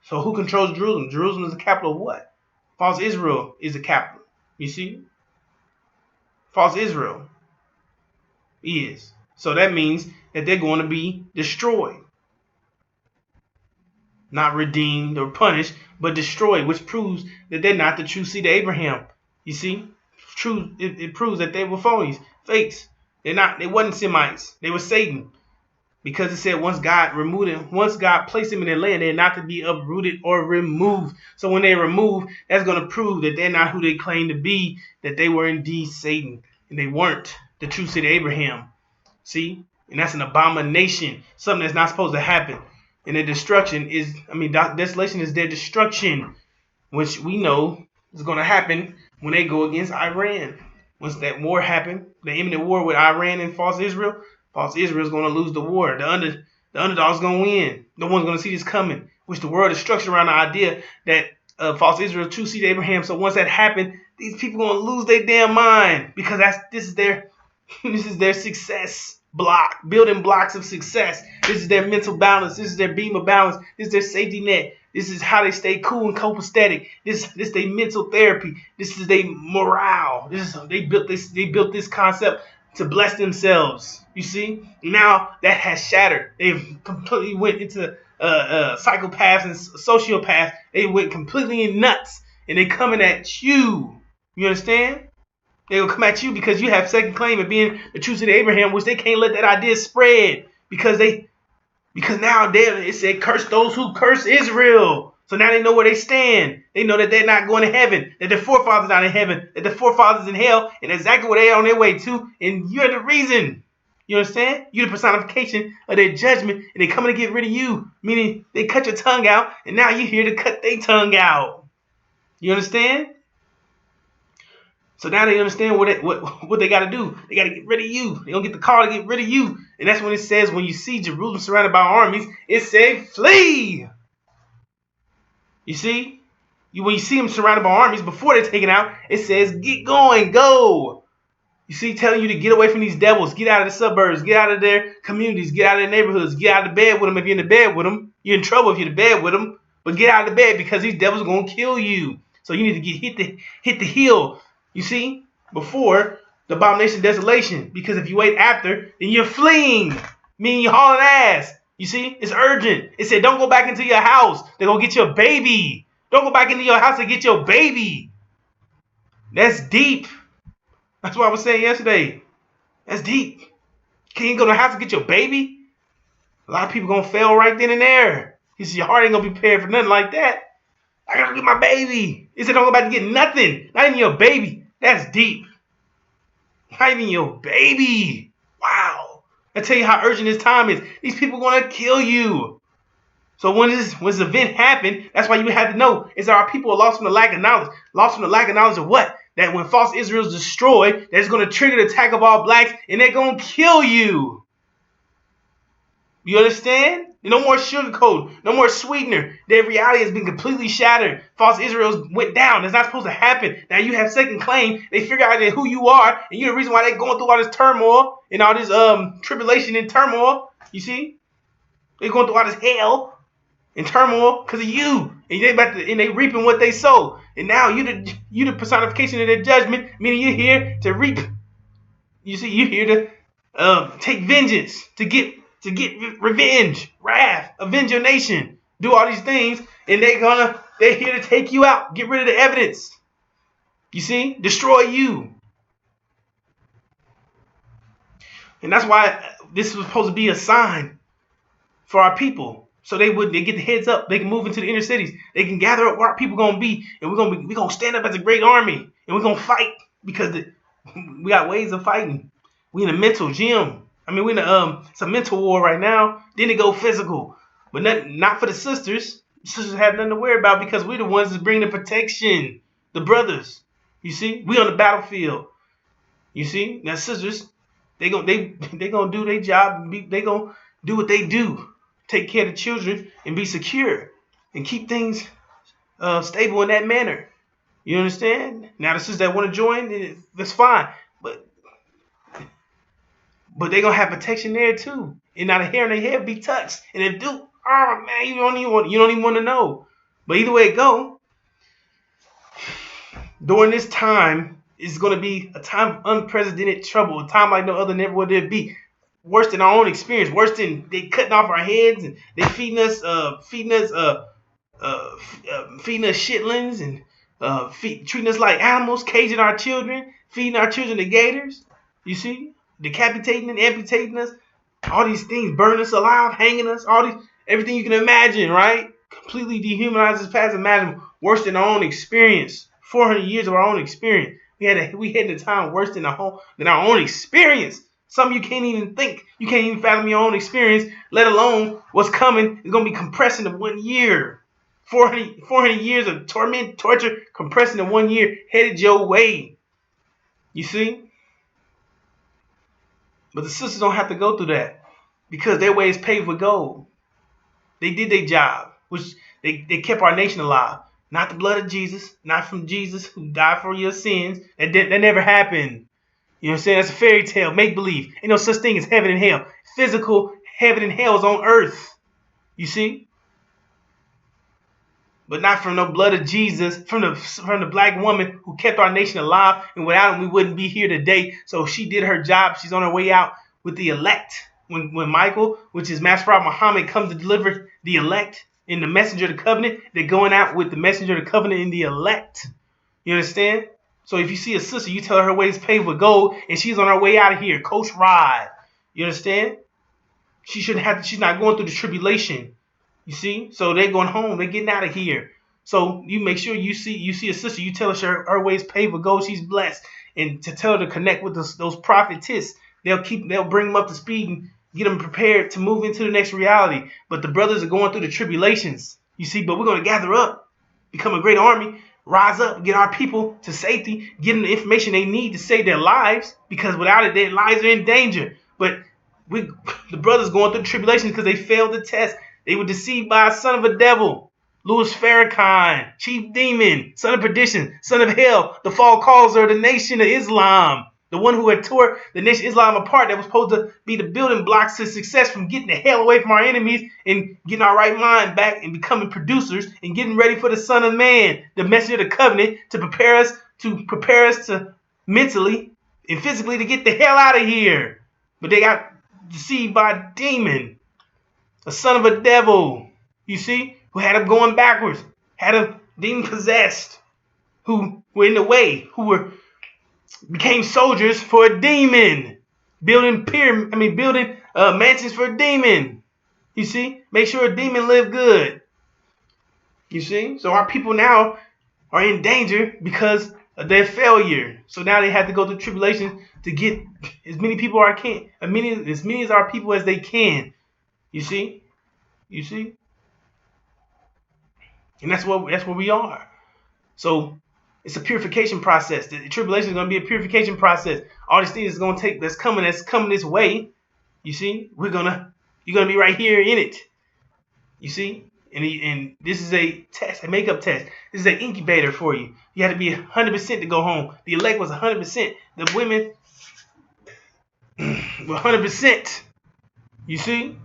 A: So who controls Jerusalem? Jerusalem is the capital of what? False Israel is the capital. You see? False Israel is. So that means that they're going to be destroyed. Not redeemed or punished, but destroyed, which proves that they're not the true seed of Abraham. You see? It proves that they were phonies, fakes. They wasn't Semites. They were Satan. Because it said once God placed them in their land, they're not to be uprooted or removed. So when they remove, that's going to prove that they're not who they claim to be, that they were indeed Satan. And they weren't the true seed of Abraham. See? And that's an abomination. Something that's not supposed to happen. And their destruction desolation is their destruction, which we know is going to happen when they go against Iran. Once that war happened, the imminent war with Iran and false Israel is going to lose the war. The underdog's going to win. No one's going to see this coming, which the world is structured around the idea that false Israel, true seed of Abraham. So once that happened, these people are going to lose their damn mind because this is their success block, building blocks of success. This is their mental balance. This is their beam of balance. This is their safety net. This is how they stay cool and copacetic. This is their mental therapy. This is their morale. They built this concept to bless themselves. You see? Now that has shattered. They've completely went into psychopaths and sociopaths. They went completely nuts, and they coming at you. You understand? They will come at you because you have second claim of being the true seed of Abraham, which they can't let that idea spread because now it said curse those who curse Israel. So now they know where they stand. They know that they're not going to heaven, that their forefathers are not in heaven, that their forefathers in hell, and exactly where they are on their way to. And you're the reason. You understand? You're the personification of their judgment, and they're coming to get rid of you. Meaning they cut your tongue out, and now you're here to cut their tongue out. You understand? So now they understand what they got to do. They got to get rid of you. They gonna get the call to get rid of you. And that's when it says, when you see Jerusalem surrounded by armies, it said, flee. You see? When you see them surrounded by armies, before they're taken out, it says, get going, go. You see, telling you to get away from these devils, get out of the suburbs, get out of their communities, get out of their neighborhoods, get out of the bed with them. If you're in the bed with them, you're in trouble if you're in the bed with them. But get out of the bed, because these devils are gonna kill you. So you need to hit the hill. You see, before the abomination of desolation, because if you wait after, then you're fleeing, meaning you're hauling ass. You see, it's urgent. It said, don't go back into your house. They're gonna get your baby. Don't go back into your house and get your baby. That's deep. That's what I was saying yesterday. That's deep. Can you go to the house and get your baby? A lot of people gonna fail right then and there. He said, your heart ain't gonna be prepared for nothing like that. I gotta get my baby. He said, don't go back to get nothing. Not even your baby. That's deep. Not even your baby. Wow. I tell you how urgent this time is. These people gonna kill you. So when this event happened, that's why you have to know, is that our people are lost from the lack of knowledge. Lost from the lack of knowledge of what? That when false Israel is destroyed, that's going to trigger the attack of all blacks, and they're going to kill you. You understand? No more sugarcoat, no more sweetener. Their reality has been completely shattered. False Israel went down. That's not supposed to happen. Now you have second claim. They figure out who you are, and you're the reason why they're going through all this turmoil and all this tribulation and turmoil. You see? They're going through all this hell and turmoil because of you, and they reaping what they sow. And now you the personification of their judgment, meaning you're here to reap. You see, you're here to take vengeance, to get revenge, wrath, avenge your nation, do all these things, and they're here to take you out, get rid of the evidence. You see, destroy you. And that's why this was supposed to be a sign for our people. So they get the heads up. They can move into the inner cities. They can gather up where our people gonna be, and we're gonna stand up as a great army, and we're gonna fight, because we got ways of fighting. We in a mental gym. I mean, we in it's a mental war right now. Then it go physical, but not for the sisters. Sisters have nothing to worry about, because we're the ones that's bringing the protection. The brothers, you see, we on the battlefield. You see, now sisters, they gonna do their job. They gonna do what they do. Take care of the children and be secure and keep things stable in that manner. You understand? Now the sisters that want to join, that's fine, but they're gonna have protection there too, and not a hair on their head be touched. And if do, oh man, you don't even want to know. But either way it go, during this time is going to be a time of unprecedented trouble, a time like no other never would there be. Worse than our own experience, worse than they cutting off our heads, and they feeding us shitlings, and treating us like animals, caging our children, feeding our children to gators. You see, decapitating and amputating us, all these things, burning us alive, hanging us, everything you can imagine, right? Completely dehumanized us past imaginable, worse than our own experience. 400 years of our own experience. We had a time worse than our own experience. Something you can't even think. You can't even fathom your own experience, let alone what's coming. Is going to be compressed into 1 year. 400 years of torment, torture, compressed into 1 year, headed your way. You see? But the sisters don't have to go through that, because their way is paved with gold. They did their job, which they kept our nation alive. Not the blood of Jesus, not from Jesus who died for your sins. That never happened. You know what I'm saying? That's a fairy tale, make-believe. Ain't no such thing as heaven and hell. Physical heaven and hell is on earth. You see? But not from the blood of Jesus, from the black woman who kept our nation alive, and without him we wouldn't be here today. So she did her job. She's on her way out with the elect. When Michael, which is Master Prophet Muhammad, comes to deliver the elect in the messenger of the covenant, they're going out with the messenger of the covenant in the elect. You understand? So if you see a sister, you tell her way is paved with gold, and she's on her way out of here. Coach Ride. You understand? She's not going through the tribulation. You see? So they're going home. They're getting out of here. So you make sure you see a sister, you tell her her way is paved with gold, she's blessed. And to tell her to connect with those prophetess, they'll bring them up to speed and get them prepared to move into the next reality. But the brothers are going through the tribulations. You see, but we're going to gather up, become a great army. rise up, get our people to safety, get them the information they need to save their lives, because without it, their lives are in danger. But the brothers going through the tribulations because they failed the test. They were deceived by a son of a devil, Louis Farrakhan, chief demon, son of perdition, son of hell, the fall causer of the nation of Islam, the one who had tore the nation of Islam apart, that was supposed to be the building blocks to success, from getting the hell away from our enemies and getting our right mind back and becoming producers and getting ready for the Son of Man, the messenger of the covenant, to prepare us to mentally and physically to get the hell out of here. But they got deceived by a demon, a son of a devil, you see, who had them going backwards, had them demon possessed, who were in the way, became soldiers for a demon, building mansions for a demon. You see, make sure a demon live good. You see, so our people now are in danger because of their failure. So now they have to go through tribulation to get as many people as many as our people as they can. You see, and that's where we are. So it's a purification process. The tribulation is going to be a purification process. All these things that's coming this way. You see, you're gonna be right here in it. You see, and this is a test, a makeup test. This is an incubator for you. You had to be 100% to go home. The elect was 100%. The women were 100%. You see,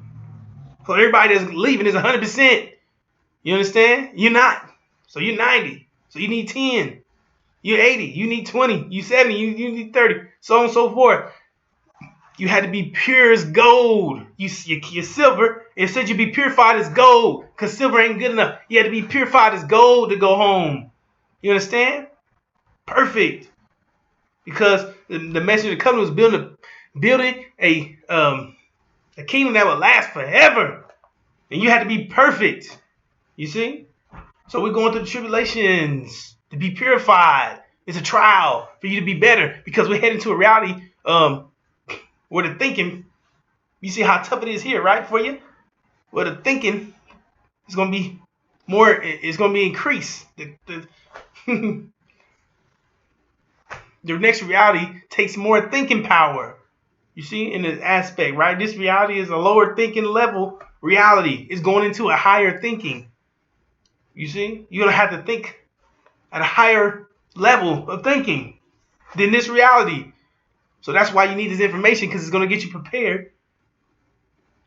A: so everybody that's leaving is 100%. You understand? You're not. So you're 90. So you need 10. You're 80. You need 20. You 70. You need 30. So on and so forth. You had to be pure as gold. You're silver. It said you'd be purified as gold, because silver ain't good enough. You had to be purified as gold to go home. You understand? Perfect. Because the messenger of the covenant was building a kingdom that would last forever. And you had to be perfect. You see? So we're going through the tribulations to be purified. It's a trial for you to be better, because we're heading to a reality where the thinking, you see how tough it is here, right, for you? Where the thinking is going to be more, it's going to be increased. The next reality takes more thinking power. You see, in the aspect, right? This reality is a lower thinking level reality. It's going into a higher thinking. You see, you're going to have to think at a higher level of thinking than this reality. So that's why you need this information, because it's going to get you prepared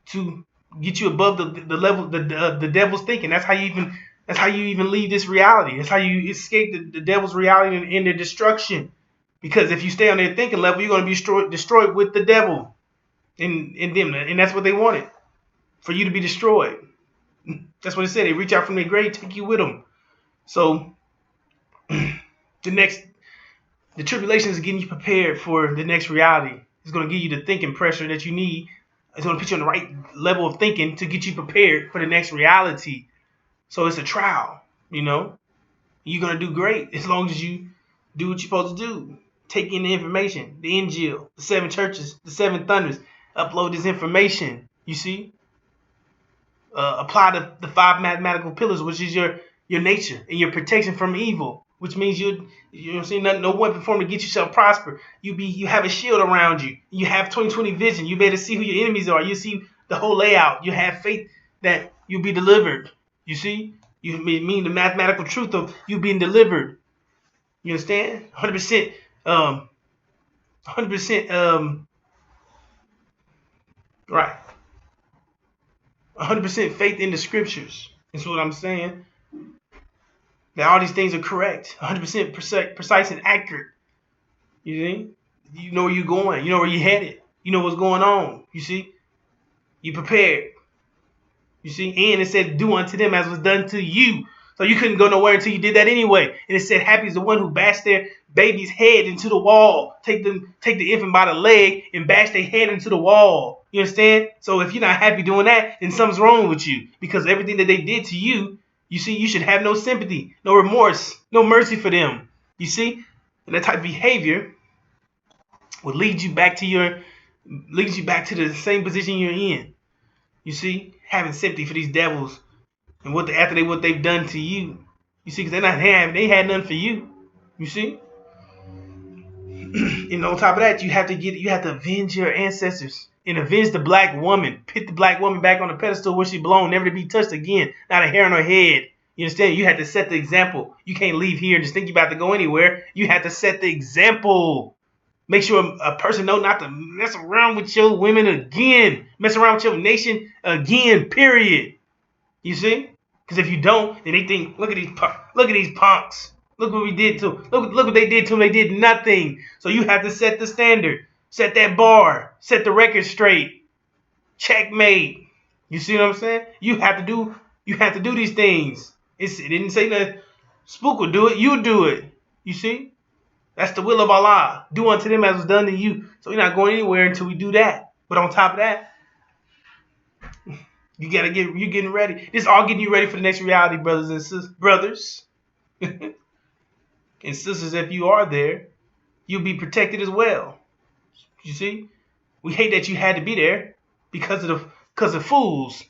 A: to get you above the level, the devil's thinking. That's how you even leave this reality. That's how you escape the devil's reality and their destruction. Because if you stay on their thinking level, you're going to be destroyed with the devil in them, and that's what they wanted, for you to be destroyed. That's what it said. They reach out from their grave, take you with them. So the tribulation is getting you prepared for the next reality. It's going to give you the thinking pressure that you need. It's going to put you on the right level of thinking to get you prepared for the next reality. So it's a trial, you know. You're going to do great as long as you do what you're supposed to do. Take in the information, the Injil, the 7 churches, the 7 thunders. Upload this information, you see. Apply the 5 mathematical pillars, which is your nature and your protection from evil, which means you know what I'm saying, no weapon formed to get yourself prosper. You have a shield around you. You have 20/20 vision. You better see who your enemies are. You see the whole layout. You have faith that you'll be delivered. You see, you mean the mathematical truth of you being delivered. You understand? 100%. 100%. Right. 100% faith in the scriptures. That's what I'm saying. That all these things are correct. 100% precise and accurate. You see? You know where you're going. You know where you're headed. You know what's going on. You see? You prepared. You see? And it said, do unto them as was done to you. So you couldn't go nowhere until you did that anyway. And it said, happy is the one who bashed their baby's head into the wall. Take the infant by the leg and bash their head into the wall. You understand? So if you're not happy doing that, then something's wrong with you. Because everything that they did to you, you see, you should have no sympathy, no remorse, no mercy for them. You see? And that type of behavior will lead you back to the same position you're in. You see? Having sympathy for these devils and what they've done to you. You see, because they had nothing for you. You see? And on top of that, you have to avenge your ancestors and avenge the black woman. Put the black woman back on the pedestal where she belonged, never to be touched again. Not a hair on her head. You understand? You have to set the example. You can't leave here and just think you're about to go anywhere. You have to set the example. Make sure a person know not to mess around with your women again. Mess around with your nation again, period. You see? Because if you don't, then they think, look at these punks. Look what we did to them. Look what they did to them. They did nothing. So you have to set the standard. Set that bar. Set the record straight. Checkmate. You see what I'm saying? You have to do these things. It didn't say that Spook will do it. You do it. You see? That's the will of Allah. Do unto them as was done to you. So we're not going anywhere until we do that. But on top of that, you're getting ready. This is all getting you ready for the next reality, brothers and sisters. Brothers and sisters, if you are there, you'll be protected as well. You see? We hate that you had to be there because of fools.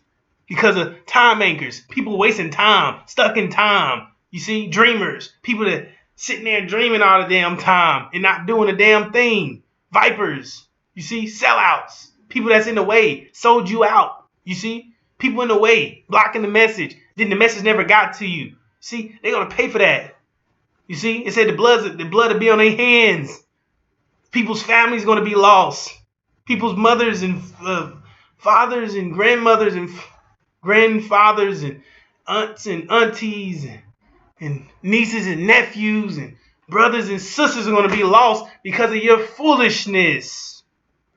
A: Because of time anchors. People wasting time. Stuck in time. You see? Dreamers. People that sitting there dreaming all the damn time and not doing a damn thing. Vipers. You see? Sellouts. People that's in the way. Sold you out. You see? People in the way. Blocking the message. Then the message never got to you. See? They're going to pay for that. You see? It said the blood will be on their hands. People's families going to be lost. People's mothers and fathers and grandmothers and grandfathers and aunts and aunties and nieces and nephews and brothers and sisters are going to be lost because of your foolishness.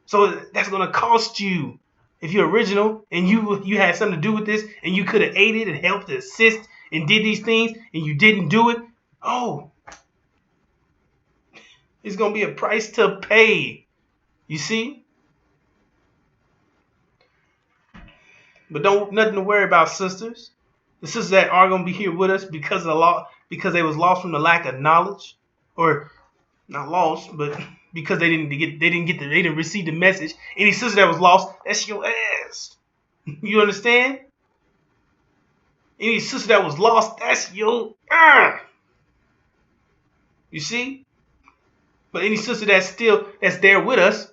A: So that's going to cost you. If you're original and you had something to do with this and you could have aided and helped to assist and did these things and you didn't do it, it's going to be a price to pay. You see? But nothing to worry about, sisters. The sisters that are going to be here with us because of the law, because they was lost from the lack of knowledge, or not lost, but because they didn't receive the message. Any sister that was lost, that's your ass. You understand? Any sister that was lost, that's your ass. You see? But any sister that's there with us,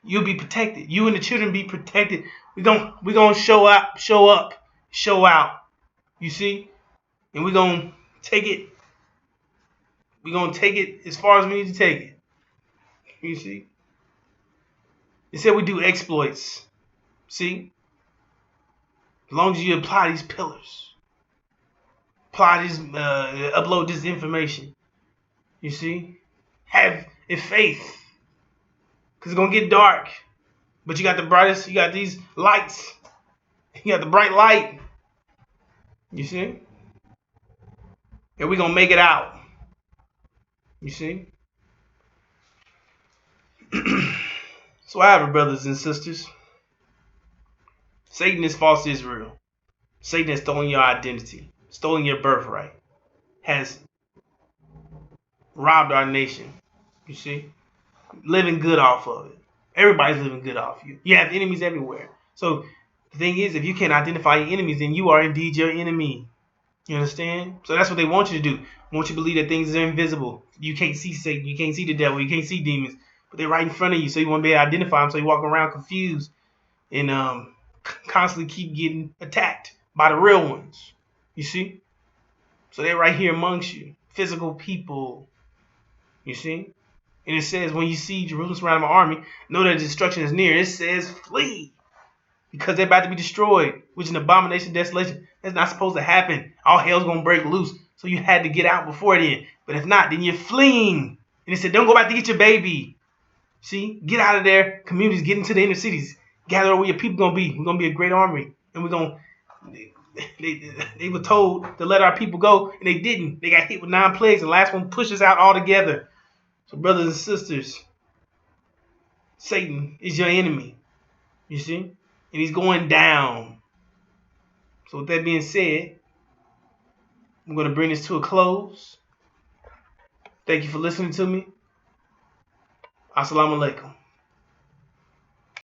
A: you'll be protected. You and the children be protected. We're gonna show up, show out. You see? And we're gonna take it. We're gonna take it as far as we need to take it. You see? It said we do exploits. See? As long as you apply these pillars. Apply this, upload this information. You see? Have faith. Because it's going to get dark. But you got the brightest, you got these lights. You got the bright light. You see? And we're going to make it out. You see? So however, brothers and sisters, Satan is false Israel. Satan has stolen your identity, stolen your birthright, has robbed our nation. You see? Living good off of it. Everybody's living good off you. You have enemies everywhere. So the thing is, if you can't identify your enemies, then you are indeed your enemy. You understand? So that's what they want you to do. They want you to believe that things are invisible. You can't see Satan. You can't see the devil. You can't see demons. But they're right in front of you, so you want to be able to identify them. So you walk around confused and constantly keep getting attacked by the real ones. You see? So they're right here amongst you. Physical people. You see? And it says, when you see Jerusalem surrounded by army, know that destruction is near. It says, flee. Because they're about to be destroyed, which is an abomination, desolation. That's not supposed to happen. All hell's going to break loose. So you had to get out before then. But if not, then you're fleeing. And it said, don't go back to get your baby. See? Get out of there. Communities, get into the inner cities. Gather where your people going to be. We're going to be a great army. And we're going to... They were told to let our people go, and they didn't. They got hit with 9 plagues, and the last one pushed us out altogether. So brothers and sisters, Satan is your enemy. You see? And he's going down. So with that being said, I'm going to bring this to a close. Thank you for listening to me. Assalamu alaikum.